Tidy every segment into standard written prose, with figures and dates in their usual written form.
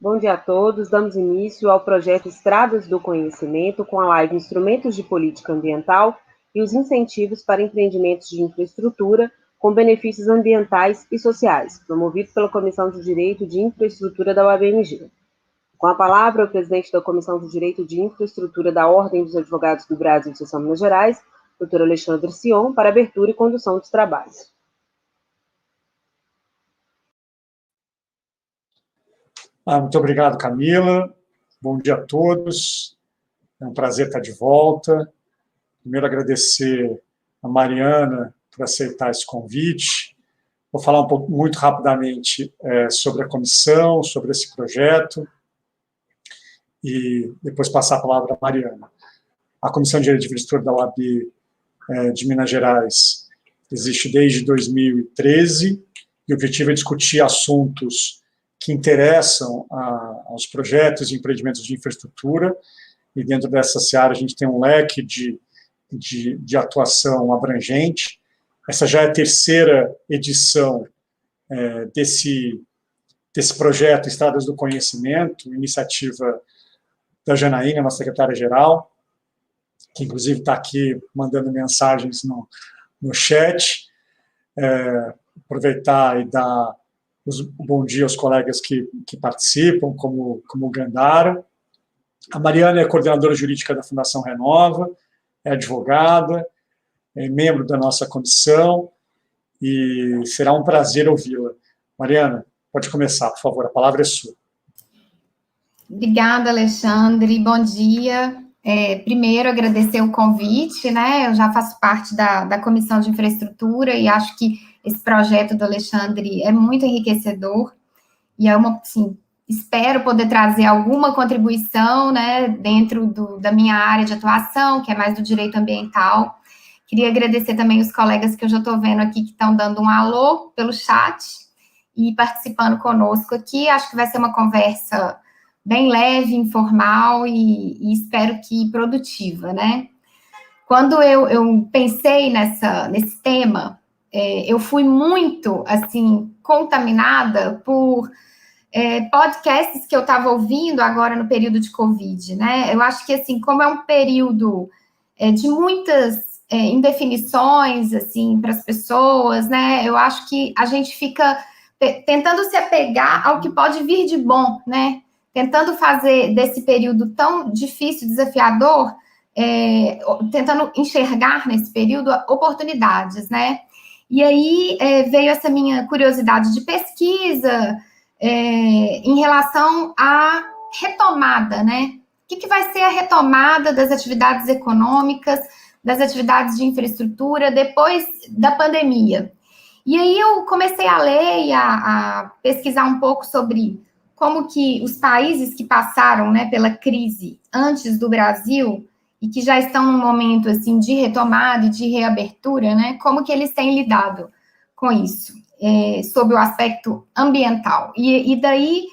Bom dia a todos. Damos início ao projeto Estradas do Conhecimento com a live Instrumentos de Política Ambiental e os incentivos para empreendimentos de infraestrutura com benefícios ambientais e sociais, promovido pela Comissão de Direito de Infraestrutura da UABMG. Com a palavra, o presidente da Comissão de Direito de Infraestrutura da Ordem dos Advogados do Brasil de Seção Minas Gerais, doutor Alexandre Sion, para abertura e condução dos trabalhos. Muito obrigado, Camila. Bom dia a todos. É um prazer estar de volta. Primeiro, agradecer a Mariana por aceitar esse convite. Vou falar muito rapidamente sobre a comissão, sobre esse projeto, e depois passar a palavra à Mariana. A Comissão de Direito de Infraestrutura da OAB de Minas Gerais existe desde 2013, e o objetivo é discutir assuntos que interessam aos projetos e empreendimentos de infraestrutura, e dentro dessa seara a gente tem um leque de atuação abrangente. Essa já é a terceira edição desse projeto Estradas do Conhecimento, iniciativa da Janaína, nossa secretária-geral, que inclusive está aqui mandando mensagens no chat. Aproveitar e dar bom dia aos colegas que participam, como o Gandara. A Mariana é coordenadora jurídica da Fundação Renova, é advogada, é membro da nossa comissão, e será um prazer ouvi-la. Mariana, pode começar, por favor, a palavra é sua. Obrigada, Alexandre, bom dia. Primeiro, agradecer o convite, né? Eu já faço parte da Comissão de Infraestrutura e acho que esse projeto do Alexandre é muito enriquecedor e espero poder trazer alguma contribuição, né, dentro da minha área de atuação, que é mais do direito ambiental. Queria agradecer também os colegas que eu já estou vendo aqui que estão dando um alô pelo chat e participando conosco aqui. Acho que vai ser uma conversa bem leve, informal e espero que produtiva, né? Quando eu pensei nesse tema, eu fui muito, contaminada por podcasts que eu estava ouvindo agora no período de Covid, né? Eu acho que, como é um período de muitas indefinições, para as pessoas, né? Eu acho que a gente fica tentando se apegar ao que pode vir de bom, né? Tentando fazer desse período tão difícil, desafiador, tentando enxergar nesse período oportunidades, né? E aí veio essa minha curiosidade de pesquisa em relação à retomada, né? O que vai ser a retomada das atividades econômicas, das atividades de infraestrutura depois da pandemia? E aí eu comecei a ler e a pesquisar um pouco sobre como que os países que passaram, né, pela crise antes do Brasil e que já estão num momento, de retomada e de reabertura, né, como que eles têm lidado com isso, sob o aspecto ambiental. E daí,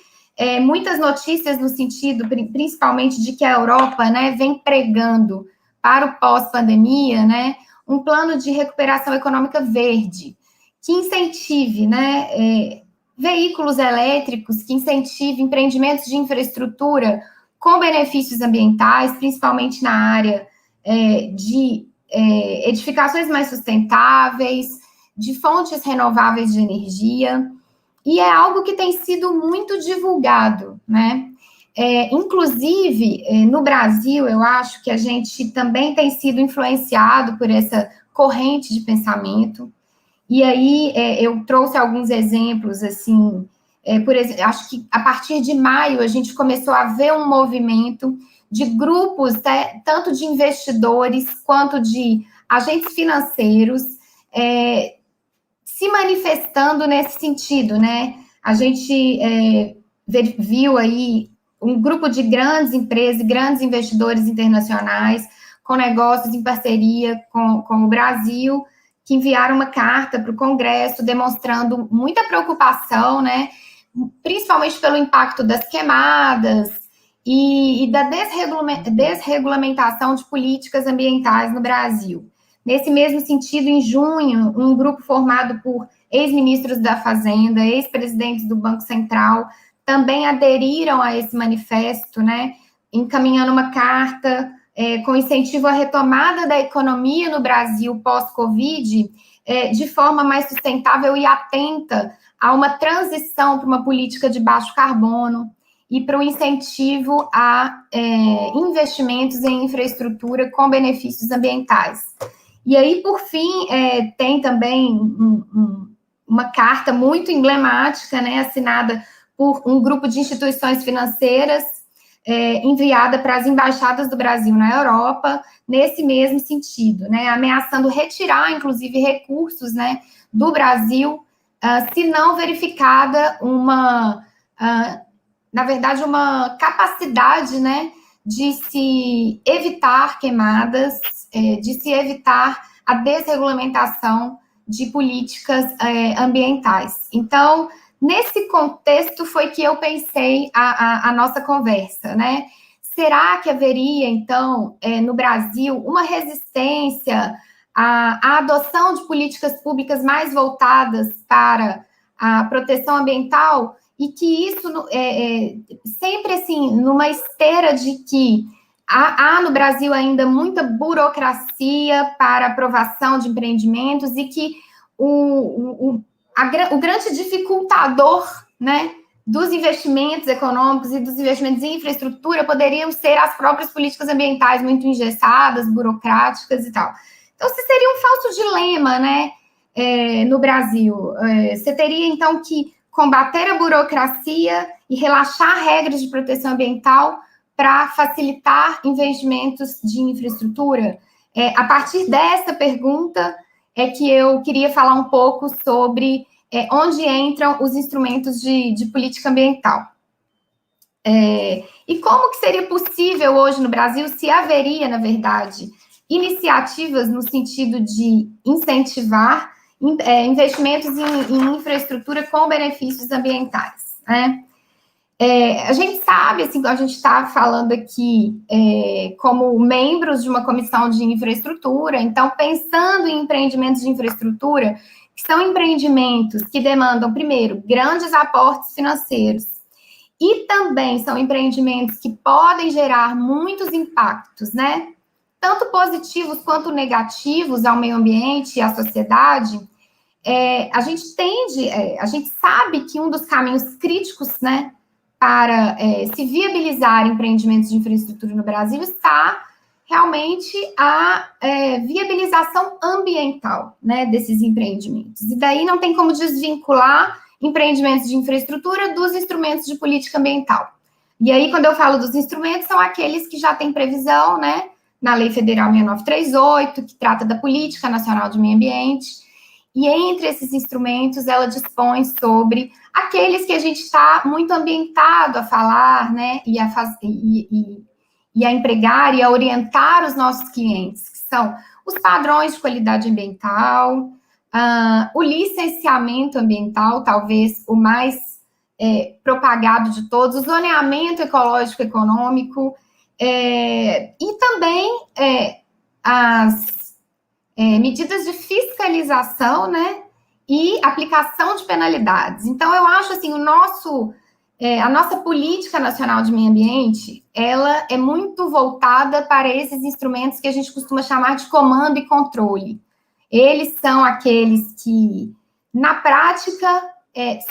muitas notícias no sentido, principalmente, de que a Europa, né, vem pregando para o pós-pandemia, né, um plano de recuperação econômica verde, que incentive, né, veículos elétricos, que incentive empreendimentos de infraestrutura com benefícios ambientais, principalmente na área de edificações mais sustentáveis, de fontes renováveis de energia, e é algo que tem sido muito divulgado, né? Inclusive, no Brasil, eu acho que a gente também tem sido influenciado por essa corrente de pensamento. E aí, eu trouxe alguns exemplos, por exemplo, acho que a partir de maio a gente começou a ver um movimento de grupos, tanto de investidores quanto de agentes financeiros, se manifestando nesse sentido, né? A gente viu aí um grupo de grandes empresas, grandes investidores internacionais, com negócios em parceria com o Brasil, que enviaram uma carta para o Congresso demonstrando muita preocupação, né, principalmente pelo impacto das queimadas e da desregulamentação de políticas ambientais no Brasil. Nesse mesmo sentido, em junho, um grupo formado por ex-ministros da Fazenda, ex-presidentes do Banco Central, também aderiram a esse manifesto, né, encaminhando uma carta com incentivo à retomada da economia no Brasil pós-Covid, de forma mais sustentável e atenta a uma transição para uma política de baixo carbono e para o incentivo a investimentos em infraestrutura com benefícios ambientais. E aí, por fim, tem também uma carta muito emblemática, né, assinada por um grupo de instituições financeiras, enviada para as embaixadas do Brasil na Europa, nesse mesmo sentido, né, ameaçando retirar, inclusive, recursos, né, do Brasil, se não verificada na verdade, uma capacidade, né, de se evitar queimadas, de se evitar a desregulamentação de políticas ambientais. Então, nesse contexto foi que eu pensei a nossa conversa, né? Será que haveria, então, no Brasil, uma resistência à adoção de políticas públicas mais voltadas para a proteção ambiental? E que isso, sempre assim, numa esteira de que há no Brasil ainda muita burocracia para aprovação de empreendimentos e que o grande dificultador, né, dos investimentos econômicos e dos investimentos em infraestrutura poderiam ser as próprias políticas ambientais muito engessadas, burocráticas e tal. Então, isso seria um falso dilema, né, no Brasil. Você teria, então, que combater a burocracia e relaxar regras de proteção ambiental para facilitar investimentos de infraestrutura? A partir dessa pergunta é que eu queria falar um pouco sobre onde entram os instrumentos de política ambiental. E como que seria possível hoje no Brasil, se haveria, na verdade, iniciativas no sentido de incentivar investimentos em infraestrutura com benefícios ambientais, né? A gente sabe, assim, a gente está falando aqui como membros de uma comissão de infraestrutura, então, pensando em empreendimentos de infraestrutura, que são empreendimentos que demandam, primeiro, grandes aportes financeiros, e também são empreendimentos que podem gerar muitos impactos, né? Tanto positivos quanto negativos ao meio ambiente e à sociedade. A gente sabe que um dos caminhos críticos, né, para se viabilizar empreendimentos de infraestrutura no Brasil está realmente a viabilização ambiental, né, desses empreendimentos. E daí não tem como desvincular empreendimentos de infraestrutura dos instrumentos de política ambiental. E aí, quando eu falo dos instrumentos, são aqueles que já têm previsão, né, na Lei Federal 6938, que trata da Política Nacional de Meio Ambiente. E entre esses instrumentos, ela dispõe sobre aqueles que a gente está muito ambientado a falar, né, e a empregar e a orientar os nossos clientes, que são os padrões de qualidade ambiental, o licenciamento ambiental, talvez o mais propagado de todos, o zoneamento ecológico econômico, e também as medidas de fiscalização, né, e aplicação de penalidades. Então, eu acho, assim, a nossa política nacional de meio ambiente, ela é muito voltada para esses instrumentos que a gente costuma chamar de comando e controle. Eles são aqueles que, na prática,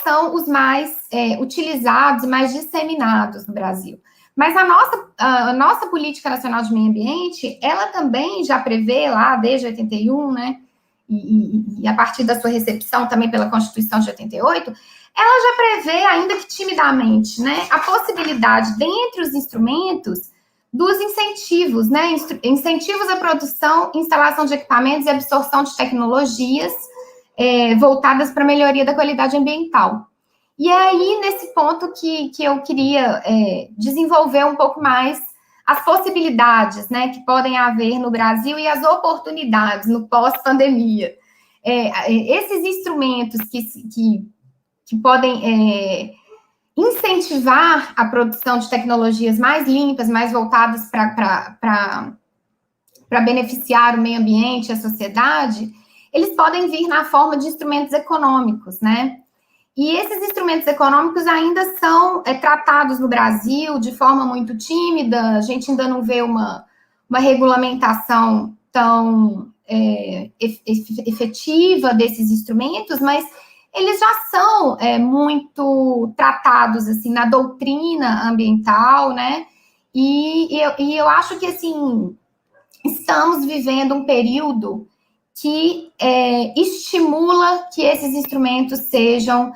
são os mais utilizados, mais disseminados no Brasil. Mas a nossa Política Nacional de Meio Ambiente, ela também já prevê lá, desde 81, né, e a partir da sua recepção também pela Constituição de 88, ela já prevê, ainda que timidamente, né, a possibilidade, dentre os instrumentos, dos incentivos, né, incentivos à produção, instalação de equipamentos e absorção de tecnologias voltadas para a melhoria da qualidade ambiental. E é aí, nesse ponto, que eu queria desenvolver um pouco mais as possibilidades, né, que podem haver no Brasil e as oportunidades no pós-pandemia. Esses instrumentos que podem incentivar a produção de tecnologias mais limpas, mais voltadas para beneficiar o meio ambiente e a sociedade, eles podem vir na forma de instrumentos econômicos, né? E esses instrumentos econômicos ainda são tratados no Brasil de forma muito tímida, a gente ainda não vê uma regulamentação tão efetiva desses instrumentos, mas eles já são muito tratados, assim, na doutrina ambiental, né? E eu acho que, assim, estamos vivendo um período que estimula que esses instrumentos sejam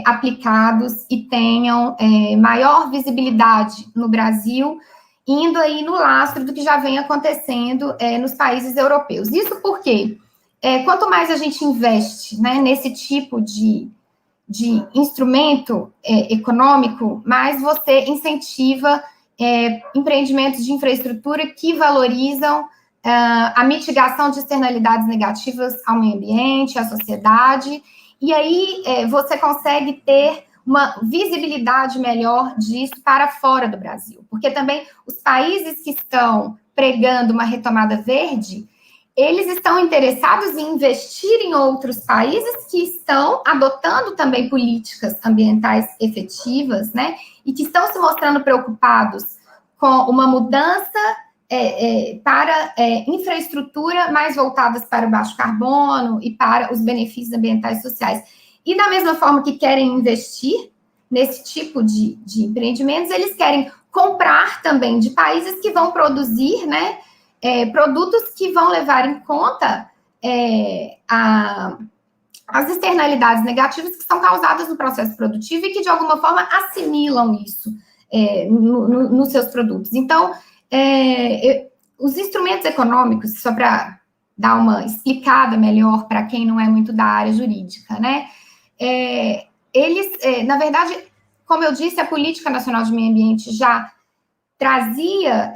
aplicados e tenham maior visibilidade no Brasil, indo aí no lastro do que já vem acontecendo nos países europeus. Isso porque quanto mais a gente investe, né, nesse tipo de instrumento econômico, mais você incentiva empreendimentos de infraestrutura que valorizam a mitigação de externalidades negativas ao meio ambiente, à sociedade, e aí você consegue ter uma visibilidade melhor disso para fora do Brasil, porque também os países que estão pregando uma retomada verde, eles estão interessados em investir em outros países que estão adotando também políticas ambientais efetivas, né, e que estão se mostrando preocupados com uma mudança para infraestrutura mais voltadas para o baixo carbono e para os benefícios ambientais e sociais. E da mesma forma que querem investir nesse tipo de empreendimentos, eles querem comprar também de países que vão produzir, né, produtos que vão levar em conta as externalidades negativas que são causadas no processo produtivo e que, de alguma forma, assimilam isso nos seus produtos. Então, os instrumentos econômicos, só para dar uma explicada melhor para quem não é muito da área jurídica, né? Eles, na verdade, como eu disse, a Política Nacional de Meio Ambiente já trazia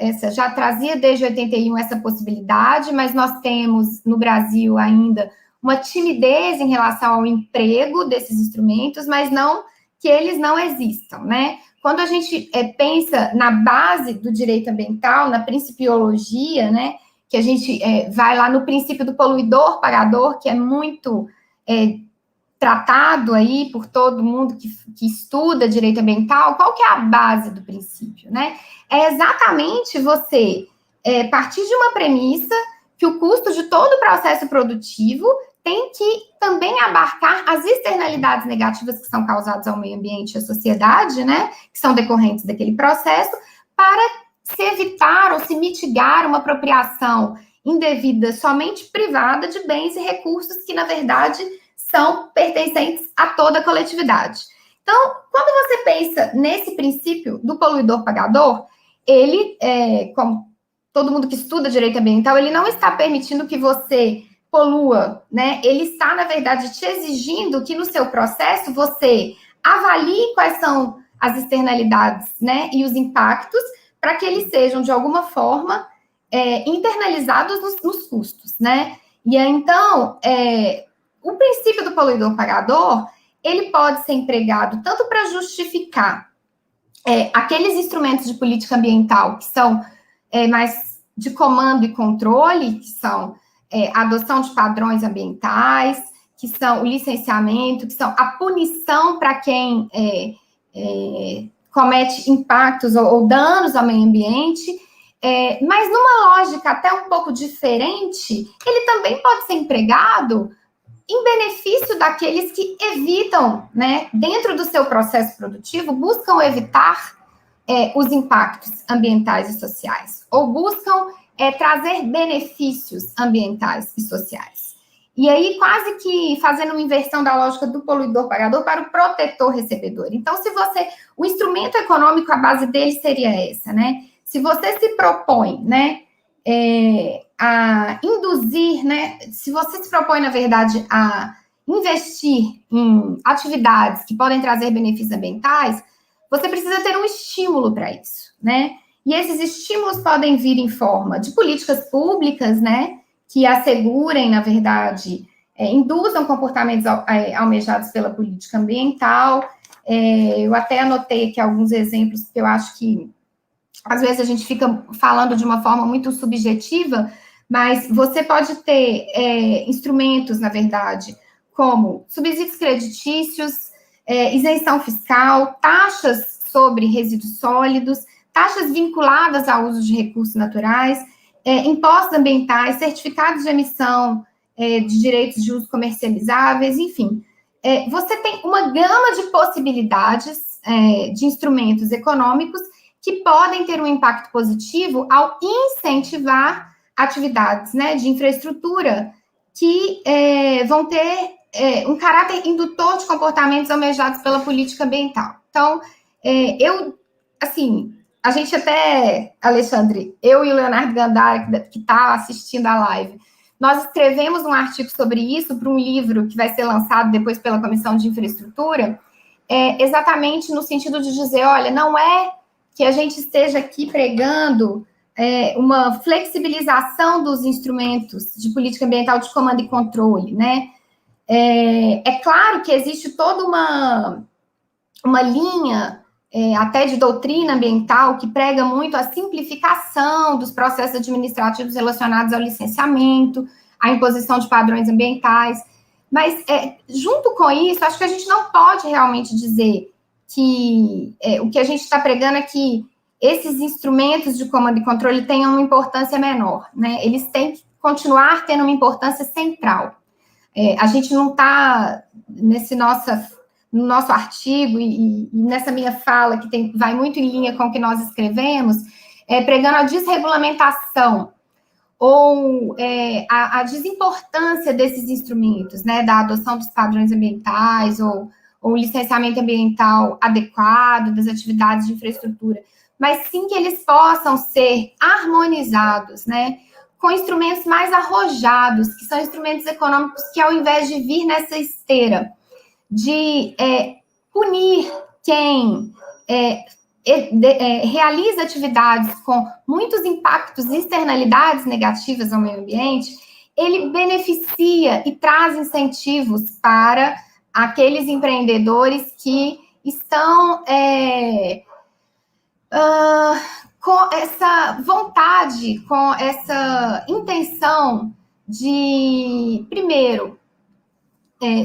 desde 81 essa possibilidade, mas nós temos no Brasil ainda uma timidez em relação ao emprego desses instrumentos, mas não que eles não existam, né? Quando a gente pensa na base do direito ambiental, na principiologia, né, que a gente vai lá no princípio do poluidor-pagador, que é muito tratado aí por todo mundo que estuda direito ambiental, qual que é a base do princípio, né? É exatamente você partir de uma premissa que o custo de todo o processo produtivo tem que também abarcar as externalidades negativas que são causadas ao meio ambiente e à sociedade, né, que são decorrentes daquele processo, para se evitar ou se mitigar uma apropriação indevida somente privada de bens e recursos que, na verdade, são pertencentes a toda a coletividade. Então, quando você pensa nesse princípio do poluidor-pagador, ele, como todo mundo que estuda direito ambiental, ele não está permitindo que você polua, né? Ele está, na verdade, te exigindo que no seu processo você avalie quais são as externalidades, né, e os impactos, para que eles sejam, de alguma forma, internalizados nos custos, né? E aí, então, o princípio do poluidor-pagador, ele pode ser empregado tanto para justificar aqueles instrumentos de política ambiental que são mais de comando e controle, que são a adoção de padrões ambientais, que são o licenciamento, que são a punição para quem comete impactos ou danos ao meio ambiente, mas numa lógica até um pouco diferente, ele também pode ser empregado em benefício daqueles que evitam, né, dentro do seu processo produtivo, buscam evitar os impactos ambientais e sociais, ou buscam trazer benefícios ambientais e sociais. E aí, quase que fazendo uma inversão da lógica do poluidor-pagador para o protetor-recebedor. Então, o instrumento econômico, a base dele seria essa, né? Se você se propõe, né, a induzir, né, se você se propõe, na verdade, a investir em atividades que podem trazer benefícios ambientais, você precisa ter um estímulo para isso, né? E esses estímulos podem vir em forma de políticas públicas, né, que assegurem, na verdade, induzam comportamentos almejados pela política ambiental. Eu até anotei aqui alguns exemplos, porque eu acho que, às vezes, a gente fica falando de uma forma muito subjetiva, mas você pode ter instrumentos, na verdade, como subsídios creditícios, isenção fiscal, taxas sobre resíduos sólidos, taxas vinculadas ao uso de recursos naturais, impostos ambientais, certificados de emissão de direitos de uso comercializáveis, enfim. Você tem uma gama de possibilidades de instrumentos econômicos que podem ter um impacto positivo ao incentivar atividades, né, de infraestrutura que vão ter um caráter indutor de comportamentos almejados pela política ambiental. Então, a gente até, Alexandre, eu e o Leonardo Gandara, que está assistindo a live, nós escrevemos um artigo sobre isso para um livro que vai ser lançado depois pela Comissão de Infraestrutura, exatamente no sentido de dizer, olha, não é que a gente esteja aqui pregando uma flexibilização dos instrumentos de política ambiental de comando e controle, né? É claro que existe toda uma linha até de doutrina ambiental que prega muito a simplificação dos processos administrativos relacionados ao licenciamento, à imposição de padrões ambientais, mas junto com isso, acho que a gente não pode realmente dizer que o que a gente está pregando é que esses instrumentos de comando e controle tenham uma importância menor, né? Eles têm que continuar tendo uma importância central. A gente não está no nosso artigo e nessa minha fala, que vai muito em linha com o que nós escrevemos, pregando a desregulamentação ou a desimportância desses instrumentos, né, da adoção dos padrões ambientais ou o licenciamento ambiental adequado das atividades de infraestrutura, mas sim que eles possam ser harmonizados, né, com instrumentos mais arrojados, que são instrumentos econômicos que, ao invés de vir nessa esteira de punir quem realiza atividades com muitos impactos e externalidades negativas ao meio ambiente, ele beneficia e traz incentivos para aqueles empreendedores que estão com essa vontade, com essa intenção de, primeiro,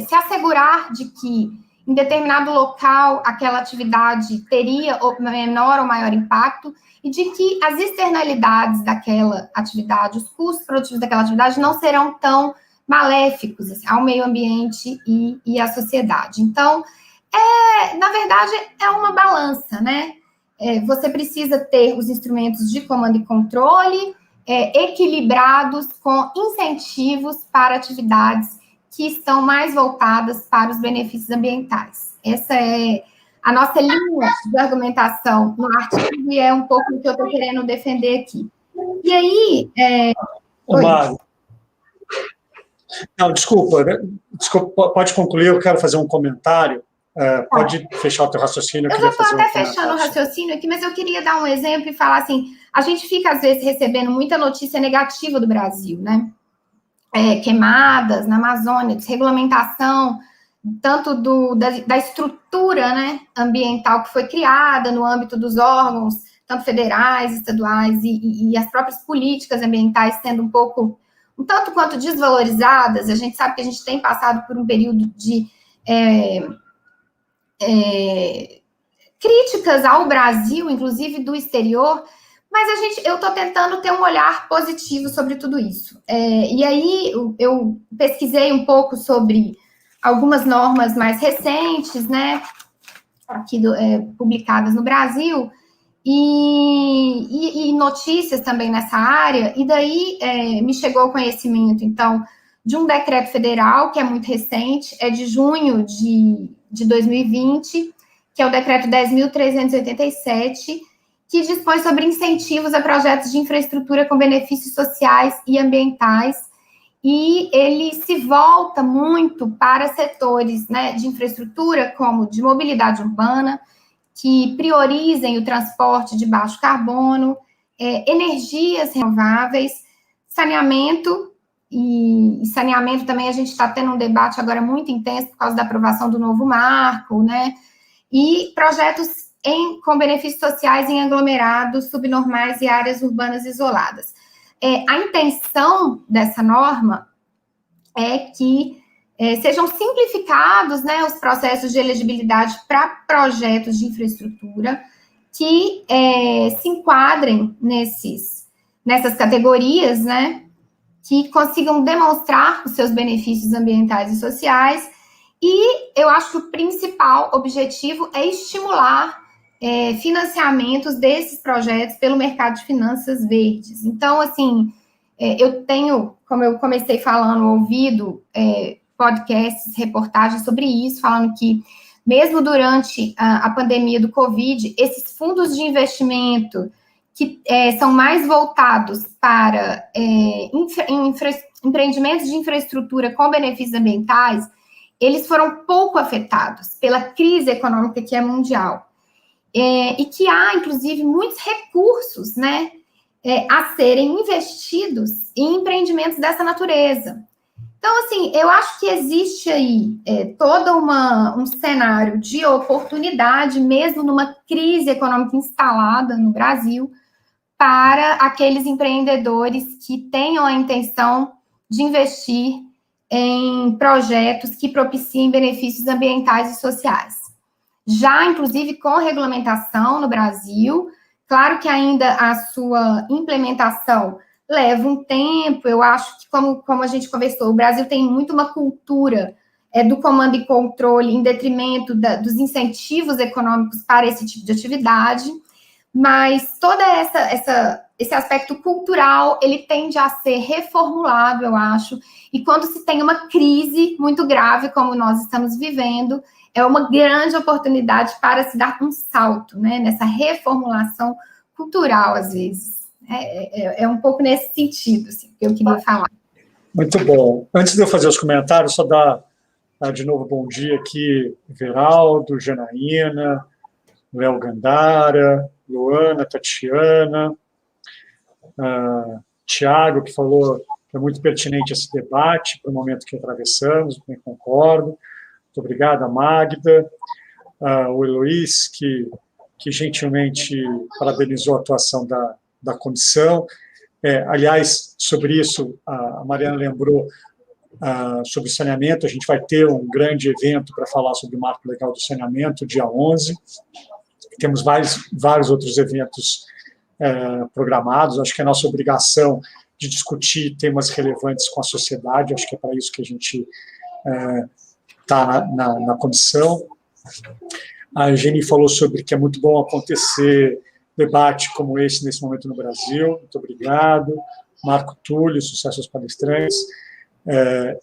se assegurar de que em determinado local aquela atividade teria menor ou maior impacto e de que as externalidades daquela atividade, os custos produtivos daquela atividade não serão tão maléficos assim, ao meio ambiente e à sociedade. Então, na verdade, é uma balança, né? Você precisa ter os instrumentos de comando e controle equilibrados com incentivos para atividades que estão mais voltadas para os benefícios ambientais. Essa é a nossa linha de argumentação no artigo e é um pouco o que eu estou querendo defender aqui. E aí... Mário. Não, desculpa, pode concluir, eu quero fazer um comentário. Pode fechar o teu raciocínio. Eu já estou até fechando o raciocínio aqui, mas eu queria dar um exemplo e falar assim, a gente fica, às vezes, recebendo muita notícia negativa do Brasil, né? Queimadas na Amazônia, desregulamentação, tanto da estrutura, né, ambiental que foi criada no âmbito dos órgãos, tanto federais, estaduais, e as próprias políticas ambientais sendo um tanto quanto desvalorizadas. A gente sabe que a gente tem passado por um período de críticas ao Brasil, inclusive do exterior, mas eu estou tentando ter um olhar positivo sobre tudo isso. E aí eu pesquisei um pouco sobre algumas normas mais recentes, né, aqui publicadas no Brasil, e notícias também nessa área, e daí me chegou o conhecimento, então, de um decreto federal, que é muito recente, é de junho de 2020, que é o decreto 10.387, que dispõe sobre incentivos a projetos de infraestrutura com benefícios sociais e ambientais, e ele se volta muito para setores, né, de infraestrutura, como de mobilidade urbana, que priorizem o transporte de baixo carbono, energias renováveis, saneamento, e saneamento também a gente está tendo um debate agora muito intenso por causa da aprovação do novo marco, né, e projetos com benefícios sociais em aglomerados subnormais e áreas urbanas isoladas. A intenção dessa norma é que sejam simplificados, né, os processos de elegibilidade para projetos de infraestrutura que se enquadrem nessas categorias, né, que consigam demonstrar os seus benefícios ambientais e sociais. E eu acho que o principal objetivo é estimular financiamentos desses projetos pelo mercado de finanças verdes. Então, assim, eu tenho, como eu comecei falando, ouvido podcasts, reportagens sobre isso, falando que mesmo durante a pandemia do Covid, esses fundos de investimento que são mais voltados para empreendimentos de infraestrutura com benefícios ambientais, eles foram pouco afetados pela crise econômica que é mundial. E que há, inclusive, muitos recursos, né, a serem investidos em empreendimentos dessa natureza. Então, assim, eu acho que existe aí todo um cenário de oportunidade, mesmo numa crise econômica instalada no Brasil, para aqueles empreendedores que tenham a intenção de investir em projetos que propiciem benefícios ambientais e sociais. Já, inclusive, com regulamentação no Brasil, claro que ainda a sua implementação leva um tempo. Eu acho que, como a gente conversou, o Brasil tem muito uma cultura do comando e controle em detrimento dos incentivos econômicos para esse tipo de atividade, mas todo esse aspecto cultural, ele tende a ser reformulado, eu acho, e quando se tem uma crise muito grave, como nós estamos vivendo, é uma grande oportunidade para se dar um salto, né, nessa reformulação cultural, às vezes. É um pouco nesse sentido, assim, que eu queria falar. Muito bom. Antes de eu fazer os comentários, só dar de novo bom dia aqui, Veraldo, Janaína, Léo Gandara, Luana, Tatiana, Tiago, que falou que é muito pertinente esse debate para o momento que atravessamos, bem concordo. Muito obrigado, Magda. O Eloís, que gentilmente parabenizou a atuação da comissão. Aliás, sobre isso, a Mariana lembrou sobre saneamento. A gente vai ter um grande evento para falar sobre o marco legal do saneamento, dia 11. Temos vários outros eventos programados. Acho que é nossa obrigação de discutir temas relevantes com a sociedade. Acho que é para isso que a gente está na comissão. A Geni falou sobre que é muito bom acontecer debate como esse nesse momento no Brasil. Muito obrigado. Marco Túlio, sucesso aos palestrantes.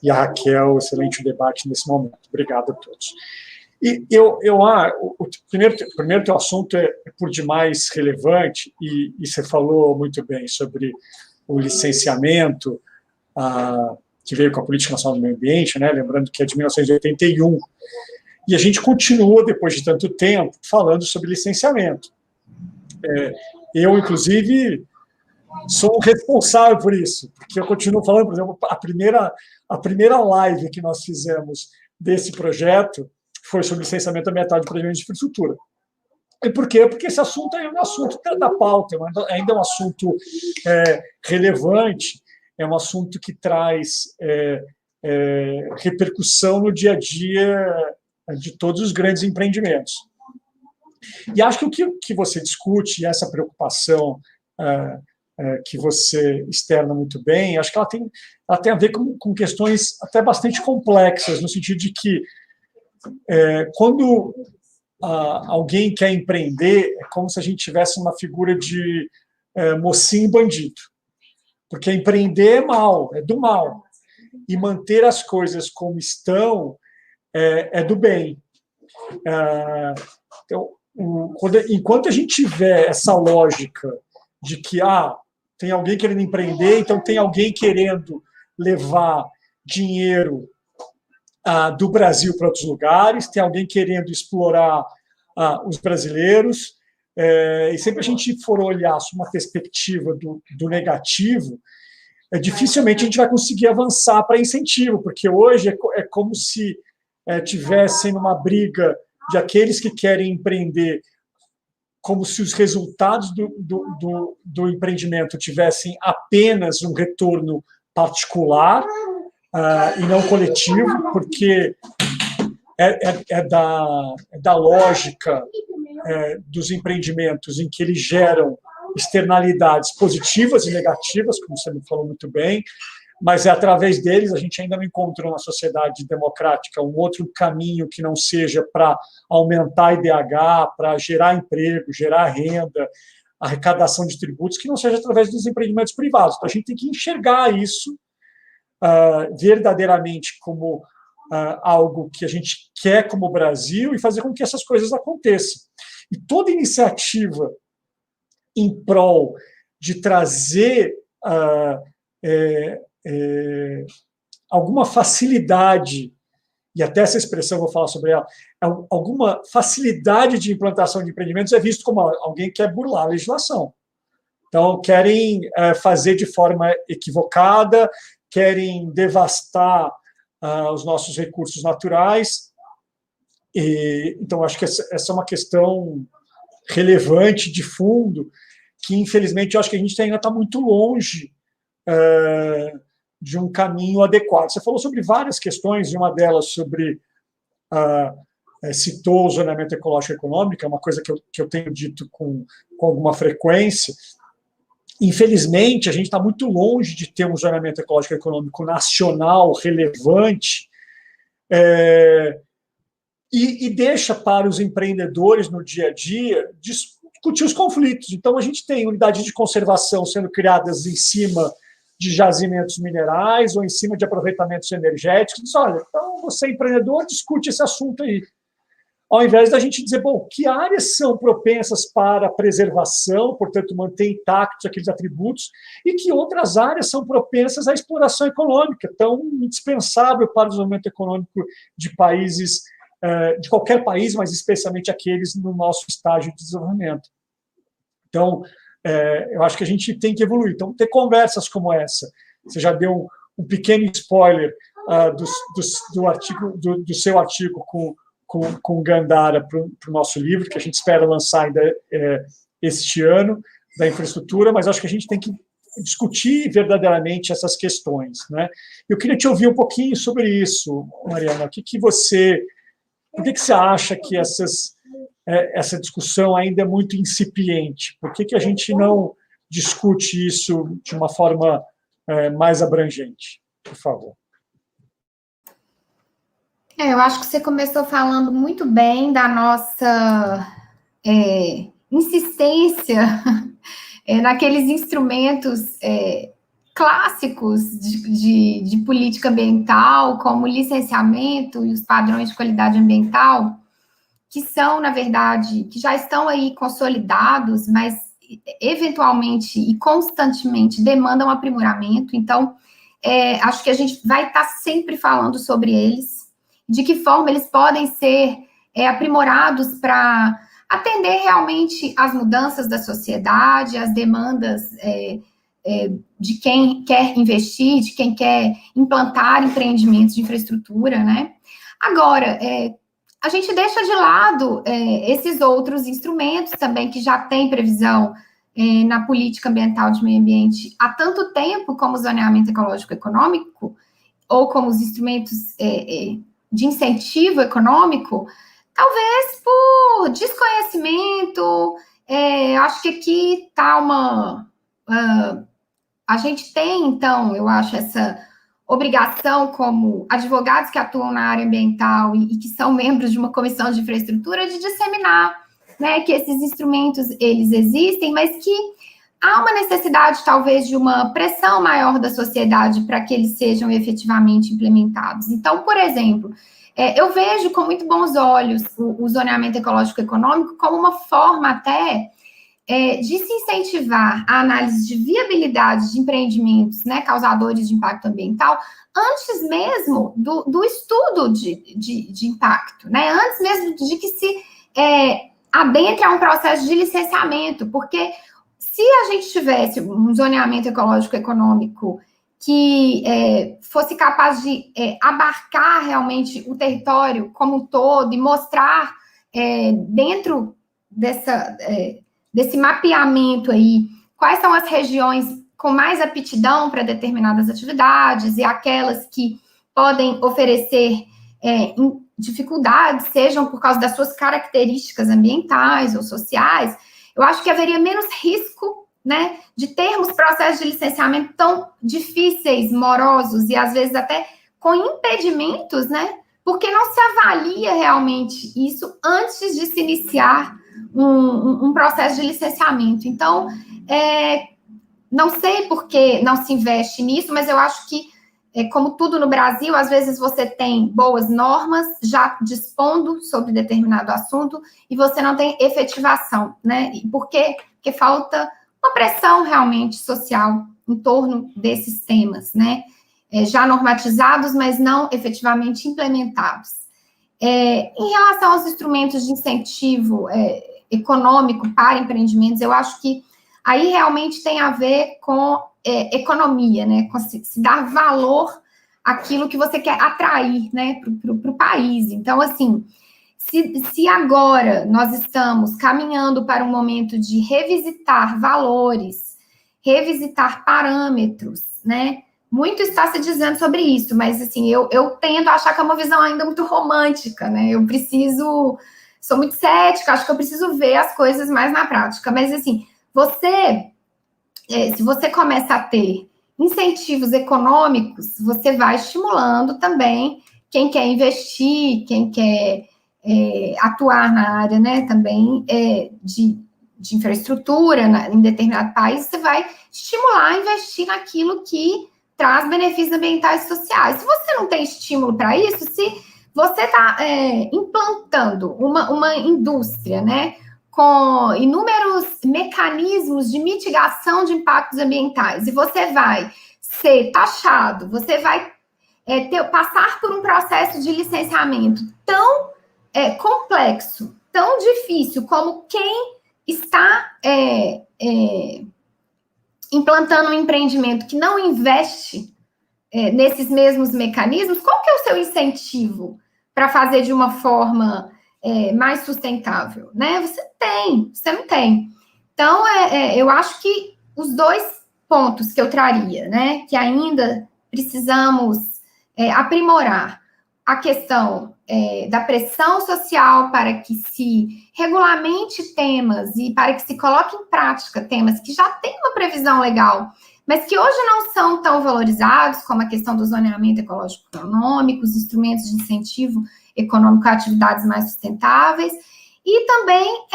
E a Raquel, excelente debate nesse momento. Obrigado a todos. E o primeiro teu assunto é por demais relevante, e você falou muito bem sobre o licenciamento que veio com a Política Nacional do Meio Ambiente, né? Lembrando que é de 1981, e a gente continua, depois de tanto tempo, falando sobre licenciamento. Eu, inclusive, sou responsável por isso, porque eu continuo falando, por exemplo, a primeira live que nós fizemos desse projeto foi sobre licenciamento ambiental de projetos de infraestrutura. E por quê? Porque esse assunto é um assunto da pauta, ainda é um assunto relevante, é um assunto que traz repercussão no dia a dia de todos os grandes empreendimentos. E acho que o que você discute, essa preocupação que você externa muito bem, acho que ela tem a ver com questões até bastante complexas, no sentido de que quando alguém quer empreender, é como se a gente tivesse uma figura de mocinho bandido. Porque empreender é mal, é do mal. E manter as coisas como estão é do bem. Então, enquanto a gente tiver essa lógica de que tem alguém querendo empreender, então tem alguém querendo levar dinheiro do Brasil para outros lugares, tem alguém querendo explorar os brasileiros, e sempre a gente for olhar sob uma perspectiva do negativo, dificilmente a gente vai conseguir avançar para incentivo, porque hoje é como se tivessem uma briga de aqueles que querem empreender, como se os resultados do empreendimento tivessem apenas um retorno particular, e não coletivo, porque é da lógica dos empreendimentos em que eles geram externalidades positivas e negativas, como você me falou muito bem, mas através deles a gente ainda não encontrou na sociedade democrática um outro caminho que não seja para aumentar IDH, para gerar emprego, gerar renda, arrecadação de tributos, que não seja através dos empreendimentos privados. Então, a gente tem que enxergar isso verdadeiramente como algo que a gente quer como Brasil e fazer com que essas coisas aconteçam. E toda iniciativa em prol de trazer alguma facilidade, e até essa expressão eu vou falar sobre ela, alguma facilidade de implantação de empreendimentos é visto como alguém que quer burlar a legislação. Então, querem fazer de forma equivocada, querem devastar os nossos recursos naturais. Então, acho que essa é uma questão relevante, de fundo, que, infelizmente, eu acho que a gente ainda está muito longe de um caminho adequado. Você falou sobre várias questões, e uma delas sobre citou o zoneamento ecológico econômico, é uma coisa que eu tenho dito com alguma frequência. Infelizmente, a gente está muito longe de ter um zoneamento ecológico econômico nacional relevante, e deixa para os empreendedores no dia a dia discutir os conflitos. Então, a gente tem unidades de conservação sendo criadas em cima de jazimentos minerais ou em cima de aproveitamentos energéticos. Diz, olha, então você, empreendedor, discute esse assunto aí. Ao invés da gente dizer, bom, que áreas são propensas para preservação, portanto, manter intactos aqueles atributos, e que outras áreas são propensas à exploração econômica, tão indispensável para o desenvolvimento econômico de países, de qualquer país, mas especialmente aqueles no nosso estágio de desenvolvimento. Então, eu acho que a gente tem que evoluir. Então, ter conversas como essa. Você já deu um pequeno spoiler do seu artigo com Gandara para o nosso livro, que a gente espera lançar ainda este ano, da infraestrutura, mas acho que a gente tem que discutir verdadeiramente essas questões, né? Eu queria te ouvir um pouquinho sobre isso, Mariana. Por que você acha que essa discussão ainda é muito incipiente? Por que a gente não discute isso de uma forma mais abrangente? Por favor. Eu acho que você começou falando muito bem da nossa insistência naqueles instrumentos clássicos de política ambiental, como o licenciamento e os padrões de qualidade ambiental, que são, na verdade, que já estão aí consolidados, mas eventualmente e constantemente demandam aprimoramento. Então, acho que a gente vai estar sempre falando sobre eles, de que forma eles podem ser aprimorados para atender realmente às mudanças da sociedade, às demandas de quem quer investir, de quem quer implantar empreendimentos de infraestrutura, né? Agora, a gente deixa de lado esses outros instrumentos também que já têm previsão na política ambiental de meio ambiente há tanto tempo, como o zoneamento ecológico econômico, ou como os instrumentos de incentivo econômico, talvez por desconhecimento. Acho que aqui está a gente tem, então, eu acho, essa obrigação como advogados que atuam na área ambiental e que são membros de uma comissão de infraestrutura de disseminar, né, que esses instrumentos, eles existem, mas que há uma necessidade, talvez, de uma pressão maior da sociedade para que eles sejam efetivamente implementados. Então, por exemplo, eu vejo com muito bons olhos o zoneamento ecológico econômico como uma forma até de se incentivar a análise de viabilidade de empreendimentos, né, causadores de impacto ambiental, antes mesmo do estudo de impacto, né, antes mesmo de que se adentre a um processo de licenciamento, porque se a gente tivesse um zoneamento ecológico econômico que fosse capaz de abarcar realmente o território como um todo e mostrar dentro desse mapeamento aí quais são as regiões com mais aptidão para determinadas atividades e aquelas que podem oferecer dificuldades, sejam por causa das suas características ambientais ou sociais, eu acho que haveria menos risco, né, de termos processos de licenciamento tão difíceis, morosos e às vezes até com impedimentos, né, porque não se avalia realmente isso antes de se iniciar um processo de licenciamento. Então, não sei por que não se investe nisso, mas eu acho que, como tudo no Brasil, às vezes você tem boas normas já dispondo sobre determinado assunto e você não tem efetivação, né? E por quê? Porque falta uma pressão realmente social em torno desses temas, né? Já normatizados, mas não efetivamente implementados. Em relação aos instrumentos de incentivo econômico para empreendimentos, eu acho que aí realmente tem a ver com economia, né? Com se dar valor àquilo que você quer atrair, né, para o país. Então, assim, se agora nós estamos caminhando para um momento de revisitar valores, revisitar parâmetros, né? Muito está se dizendo sobre isso, mas assim, eu tendo a achar que é uma visão ainda muito romântica, né? Sou muito cética, acho que eu preciso ver as coisas mais na prática. Mas assim, se você começa a ter incentivos econômicos, você vai estimulando também quem quer investir, quem quer atuar na área, né, também de infraestrutura em determinado país, você vai estimular a investir naquilo que traz benefícios ambientais e sociais. Se você não tem estímulo para isso, se você está implantando uma indústria, né, com inúmeros mecanismos de mitigação de impactos ambientais, e você vai ser taxado, você vai passar por um processo de licenciamento tão complexo, tão difícil, como quem está implantando um empreendimento que não investe nesses mesmos mecanismos, qual que é o seu incentivo para fazer de uma forma mais sustentável, né? Você não tem. Então, eu acho que os dois pontos que eu traria, né, que ainda precisamos aprimorar, a questão da pressão social para que se regulamente temas e para que se coloque em prática temas que já têm uma previsão legal, mas que hoje não são tão valorizados, como a questão do zoneamento ecológico econômico, os instrumentos de incentivo econômico a atividades mais sustentáveis, e também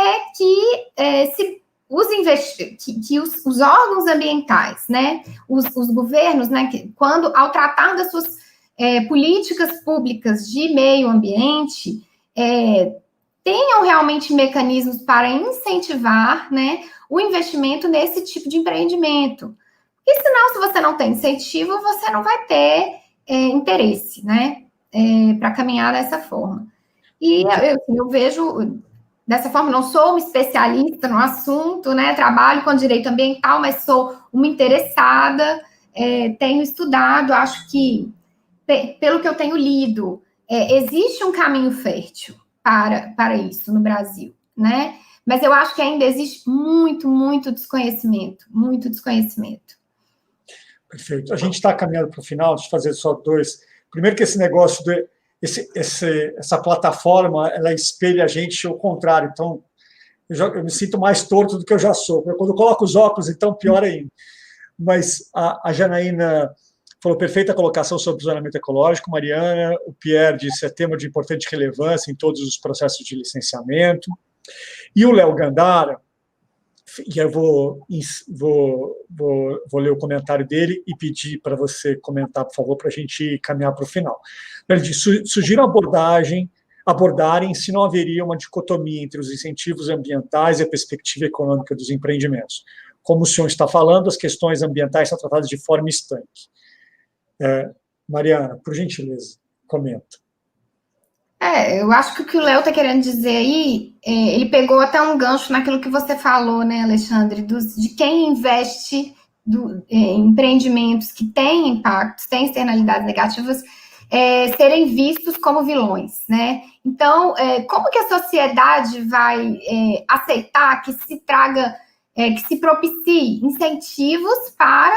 os órgãos ambientais, né, os governos, né, quando, ao tratar das suas políticas públicas de meio ambiente, tenham realmente mecanismos para incentivar, né, o investimento nesse tipo de empreendimento. E senão, se você não tem incentivo, você não vai ter interesse, né, para caminhar dessa forma. E eu vejo dessa forma, não sou uma especialista no assunto, né, trabalho com direito ambiental, mas sou uma interessada, tenho estudado, acho que, pelo que eu tenho lido, existe um caminho fértil para isso no Brasil, né? Mas eu acho que ainda existe muito, muito desconhecimento, muito desconhecimento. Perfeito. A gente está caminhando para o final, deixa eu fazer só dois. Primeiro que esse negócio, essa plataforma, ela espelha a gente ao contrário. Então, eu me sinto mais torto do que eu já sou. Quando eu coloco os óculos, então, pior ainda. Mas a Janaína falou perfeita colocação sobre o zoneamento ecológico, Mariana, o Pierre disse tema de importante relevância em todos os processos de licenciamento. E o Léo Gandara, e eu vou ler o comentário dele e pedir para você comentar, por favor, para a gente caminhar para o final. Ele diz, sugiro abordarem se não haveria uma dicotomia entre os incentivos ambientais e a perspectiva econômica dos empreendimentos. Como o senhor está falando, as questões ambientais são tratadas de forma estanque. Mariana, por gentileza, comenta. Eu acho que o que o Léo está querendo dizer aí, ele pegou até um gancho naquilo que você falou, né, Alexandre, de quem investe em empreendimentos que têm impactos, têm externalidades negativas, serem vistos como vilões, né? Então, como que a sociedade vai aceitar que se traga que se propicie incentivos para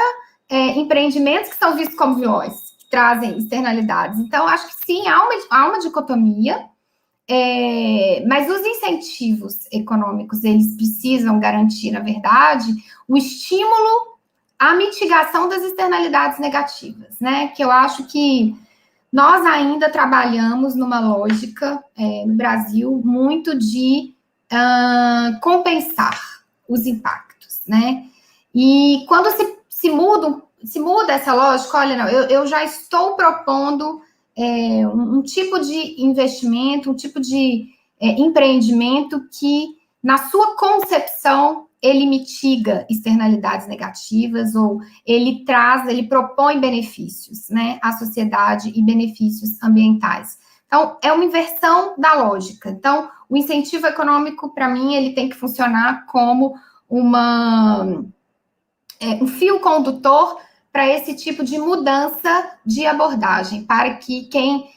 empreendimentos que são vistos como vilões, que trazem externalidades. Então, acho que sim, há uma dicotomia, mas os incentivos econômicos, eles precisam garantir, na verdade, o estímulo à mitigação das externalidades negativas, né? Que eu acho que nós ainda trabalhamos numa lógica, no Brasil, muito de compensar os impactos, né? E quando se muda essa lógica, olha, não, eu já estou propondo um tipo de investimento, um tipo de empreendimento que, na sua concepção, ele mitiga externalidades negativas, ou ele propõe benefícios, né, à sociedade e benefícios ambientais. Então, é uma inversão da lógica. Então, o incentivo econômico, para mim, ele tem que funcionar como um fio condutor para esse tipo de mudança de abordagem, para que quem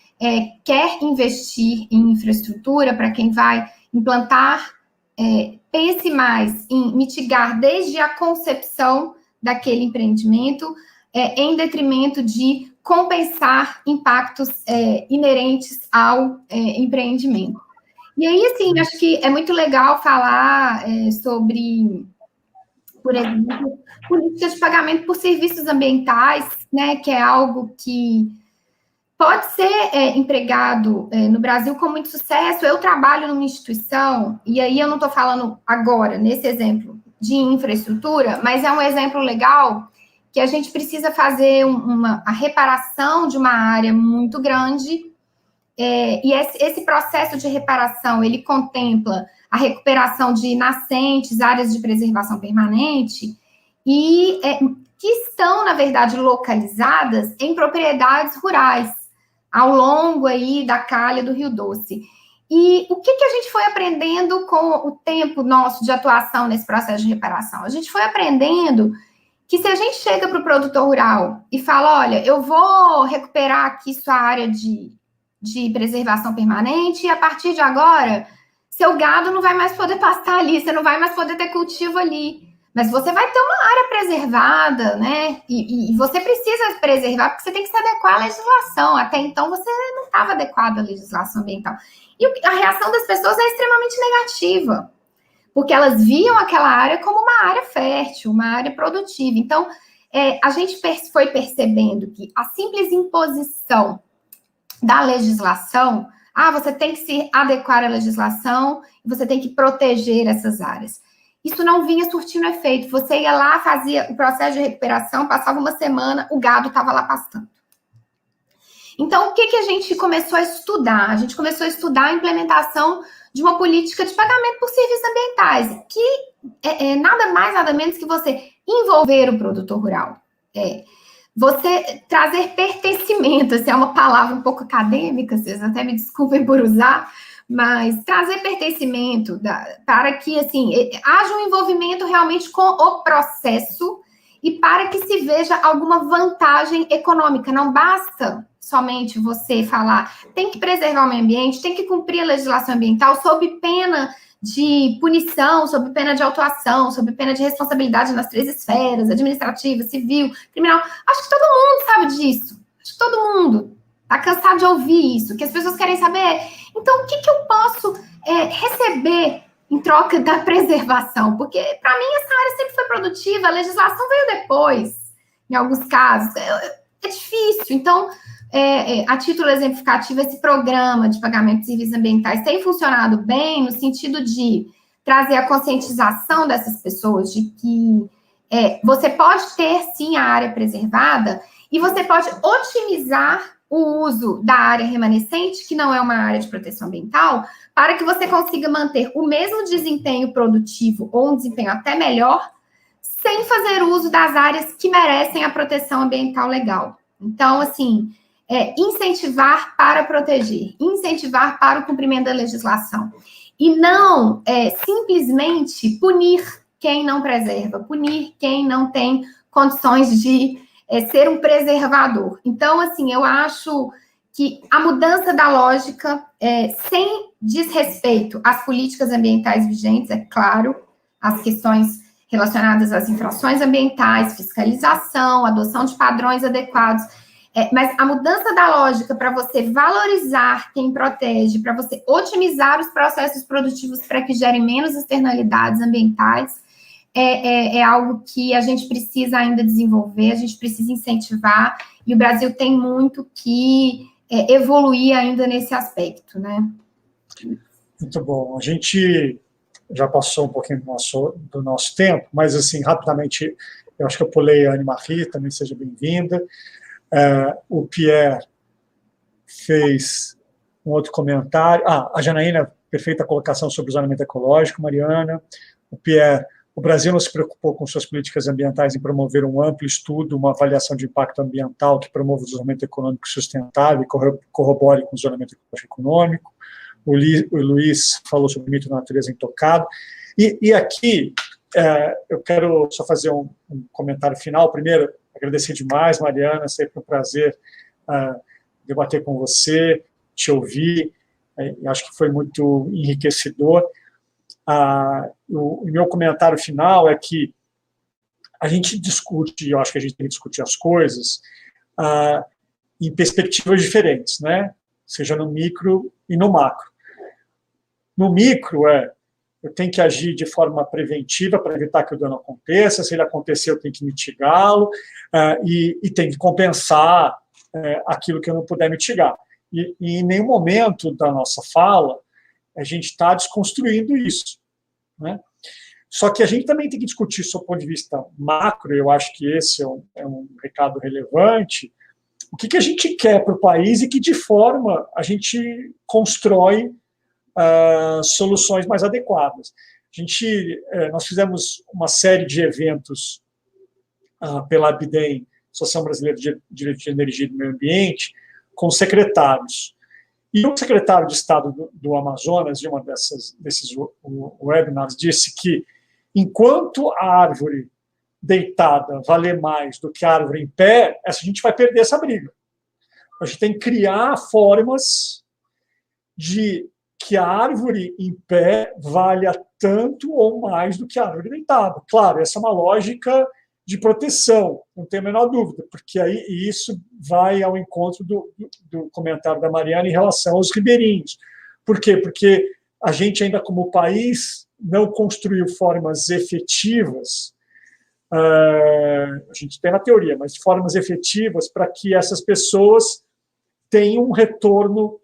quer investir em infraestrutura, para quem vai implantar, pense mais em mitigar desde a concepção daquele empreendimento, em detrimento de compensar impactos inerentes ao empreendimento. E aí, assim, acho que é muito legal falar sobre, por exemplo, políticas de pagamento por serviços ambientais, né, que é algo que pode ser empregado no Brasil com muito sucesso. Eu trabalho numa instituição, e aí eu não estou falando agora, nesse exemplo, de infraestrutura, mas é um exemplo legal que a gente precisa fazer a reparação de uma área muito grande, e esse processo de reparação, ele contempla a recuperação de nascentes, áreas de preservação permanente, e que estão, na verdade, localizadas em propriedades rurais, ao longo aí da calha do Rio Doce. E o que a gente foi aprendendo com o tempo nosso de atuação nesse processo de reparação? A gente foi aprendendo que se a gente chega para o produtor rural e fala, olha, eu vou recuperar aqui sua área de preservação permanente, e a partir de agora, seu gado não vai mais poder pastar ali, você não vai mais poder ter cultivo ali. Mas você vai ter uma área preservada, né? E você precisa preservar, porque você tem que se adequar à legislação. Até então, você não estava adequado à legislação ambiental. E a reação das pessoas é extremamente negativa, porque elas viam aquela área como uma área fértil, uma área produtiva. Então, a gente foi percebendo que a simples imposição da legislação, você tem que se adequar à legislação, e você tem que proteger essas áreas. Isso não vinha surtindo efeito. Você ia lá, fazia o processo de recuperação, passava uma semana, o gado estava lá pastando. Então, o que a gente começou a estudar? A gente começou a estudar a implementação de uma política de pagamento por serviços ambientais, que é nada mais, nada menos que você envolver o produtor rural. Você trazer pertencimento, assim, é uma palavra um pouco acadêmica, vocês até me desculpem por usar, mas trazer pertencimento para que, assim, haja um envolvimento realmente com o processo e para que se veja alguma vantagem econômica. Não basta somente você falar, tem que preservar o meio ambiente, tem que cumprir a legislação ambiental sob pena de punição, sob pena de autuação, sob pena de responsabilidade nas 3 esferas, administrativa, civil, criminal. Acho que todo mundo sabe disso. Acho que todo mundo está cansado de ouvir isso. O que as pessoas querem saber é, então, o que eu posso receber em troca da preservação? Porque, para mim, essa área sempre foi produtiva, a legislação veio depois, em alguns casos. É difícil. Então, a título exemplificativo, esse programa de pagamento de serviços ambientais tem funcionado bem no sentido de trazer a conscientização dessas pessoas de que você pode ter, sim, a área preservada e você pode otimizar o uso da área remanescente, que não é uma área de proteção ambiental, para que você consiga manter o mesmo desempenho produtivo ou um desempenho até melhor, sem fazer uso das áreas que merecem a proteção ambiental legal. Então, assim, incentivar para proteger, incentivar para o cumprimento da legislação. E não simplesmente punir quem não preserva, punir quem não tem condições de ser um preservador. Então, assim, eu acho que a mudança da lógica, sem desrespeito às políticas ambientais vigentes, é claro, as questões relacionadas às infrações ambientais, fiscalização, adoção de padrões adequados. Mas a mudança da lógica para você valorizar quem protege, para você otimizar os processos produtivos para que gerem menos externalidades ambientais, é algo que a gente precisa ainda desenvolver, a gente precisa incentivar, e o Brasil tem muito que evoluir ainda nesse aspecto, né? Muito bom. A gente já passou um pouquinho do nosso tempo, mas, assim, rapidamente, eu acho que eu pulei a Anne-Marie, também seja bem-vinda. O Pierre fez um outro comentário. A Janaína, perfeita colocação sobre o zonamento ecológico, Mariana. O Pierre, o Brasil não se preocupou com suas políticas ambientais em promover um amplo estudo, uma avaliação de impacto ambiental que promova o desenvolvimento econômico sustentável e corrobore com o zonamento econômico. O Luiz falou sobre o mito da natureza intocado. E aqui, eu quero só fazer um comentário final. Primeiro, agradecer demais, Mariana, sempre um prazer debater com você, te ouvir, acho que foi muito enriquecedor. O meu comentário final é que a gente discute, eu acho que a gente tem que discutir as coisas em perspectivas diferentes, né? Seja no micro e no macro. No micro, eu tenho que agir de forma preventiva para evitar que o dano aconteça, se ele acontecer, eu tenho que mitigá-lo, e tenho que compensar aquilo que eu não puder mitigar. E em nenhum momento da nossa fala, a gente está desconstruindo isso, né? Só que a gente também tem que discutir, do ponto de vista macro, eu acho que esse é um recado relevante, o que a gente quer para o país e que de forma a gente constrói soluções mais adequadas. Nós fizemos uma série de eventos pela ABDEM, Associação Brasileira de Direito de Energia e do Meio Ambiente, com secretários. E o secretário de Estado do Amazonas, de uma desses webinars, disse que enquanto a árvore deitada valer mais do que a árvore em pé, a gente vai perder essa briga. A gente tem que criar formas de que a árvore em pé valha tanto ou mais do que a árvore deitada. Claro, essa é uma lógica de proteção, não tenho a menor dúvida, porque aí isso vai ao encontro do comentário da Mariana em relação aos ribeirinhos. Por quê? Porque a gente ainda, como país, não construiu formas efetivas, a gente tem na teoria, mas formas efetivas para que essas pessoas tenham um retorno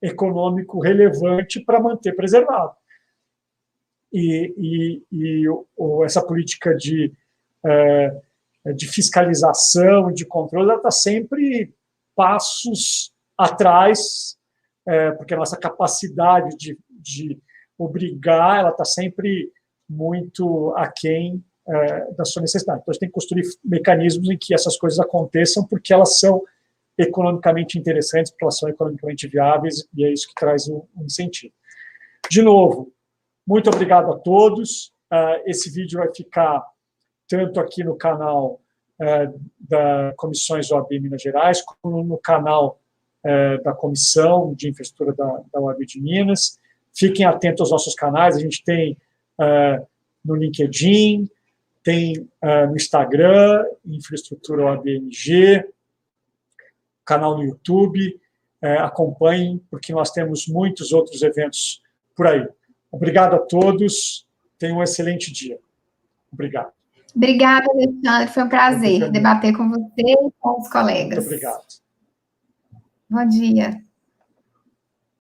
econômico relevante para manter preservado. E essa política de fiscalização, de controle, ela está sempre passos atrás, porque a nossa capacidade de obrigar, ela está sempre muito aquém da sua necessidade. Então, a gente tem que construir mecanismos em que essas coisas aconteçam, porque elas são economicamente interessantes, porque elas são economicamente viáveis, e é isso que traz um incentivo. De novo, muito obrigado a todos. Esse vídeo vai ficar tanto aqui no canal da Comissões OAB Minas Gerais, como no canal da Comissão de Infraestrutura da OAB de Minas. Fiquem atentos aos nossos canais, a gente tem no LinkedIn, tem no Instagram, Infraestrutura OAB MG, canal no YouTube, acompanhem, porque nós temos muitos outros eventos por aí. Obrigado a todos, tenham um excelente dia. Obrigado. Obrigada, Alexandre, foi um prazer debater com você e com os colegas. Muito obrigado. Bom dia.